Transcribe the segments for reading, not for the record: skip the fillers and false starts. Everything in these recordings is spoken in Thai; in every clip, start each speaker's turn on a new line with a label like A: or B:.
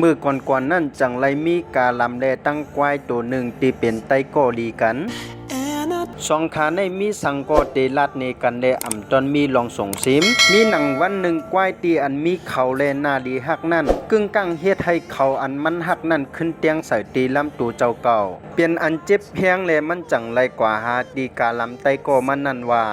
A: มือก่อนนั่นจังไรมีกาลำแลตั้งควายตัวหนึ่งที่เป็นไตโกอลีกันสองขาในมีสังโกเตลัดเนกันแลอ่ำตอนมีลองส่งซิมมีหนังวันหนึ่งควายตีอันมีเขาแลนาดีหักนั่นกึ่งกังเฮ็ดให้เขาอันมันหักนั่นขึ้นเตียงใส่ตีลำตูเจ้าเก่าเปลี่ยนอันเจ็บแพงแลมันจังไรกว่าหาดีกาลำไตโกมันนั่นว่า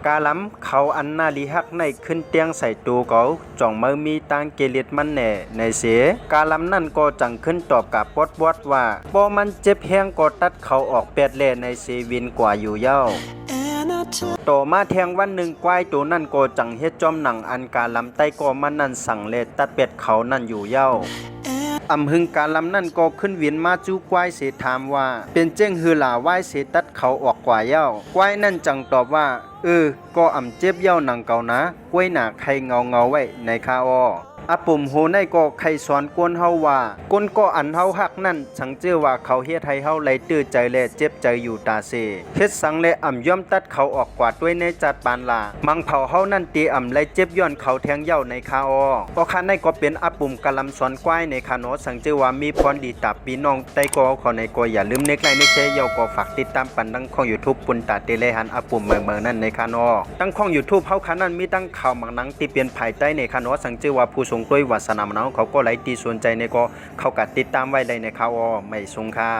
A: กาล้ำเขาอันนาลีฮักในขึ้นเตียงใส่ตูเขาจ่องมือมีตังเกลียดมันแน่ในเสียกาล้ำนั่นก็จังขึ้นตอบกับปดว่าบ่มันเจ็บแห้งก็ตัดเขาออกแปดแล่ในเซวินกว่าอยู่เย้าต่อมาแทงวันหนึ่งควายตัวนั่นก็จังเฮ็ดจอมหนังอันกาล้ำไตก็มันนั่นสั่งเลตัดเป็ดเขานั่นอยู่เย้าอำหึงการลำนั่นก็ขึ้นเวียนมาจู้ควายเสถามว่าเป็นเจ้งฮือหลาไหว้เสตัดเขาออกกว่าเย้าควายนั่นจังตอบว่าก็อ่ำเจ็บเย้าหนังเก่านะกล้วยหนาใครเงาไว้ในคาออาปุ่มโหในก็ใครสอนกวนเฮาว่าก้นก็อันเฮาหักนั่นสังเจอว่าเขาเฮ็ดให้เฮาไหลตื้อใจและเจ็บใจอยู่ตาเซเฮ็ดสังและอ่ำย่อมตัดเขาออกกว่าด้วยในจัดปานลามังเผาเฮานั่นตีอ่ำไหลเจ็บย้อนเขาแทงเย้าในคาออคันในก็เป็นอาปุ่มกะลำสอนควายในคาโนสังเจอว่ามีพรดีตับพี่น้องไตก็ขอในก็อย่าลืมเน็กไลน์เน็กแชร์เย้าก็ฝากติดตามปันดังของ YouTube ปุ่นตาเตเลหันอาปุ่มเมืองนั่นในคาโนตั้งของ YouTube เฮาคันนั้นมีตั้งข่าวมังนังที่เป็นภายใต้ในคาโนสังเจอว่าผู้ทรงด้วยวาสนาเขาก็ไหลตีสนใจในก็เขากัดติดตามไว้ได้ในข่าวไม่ทรงค่า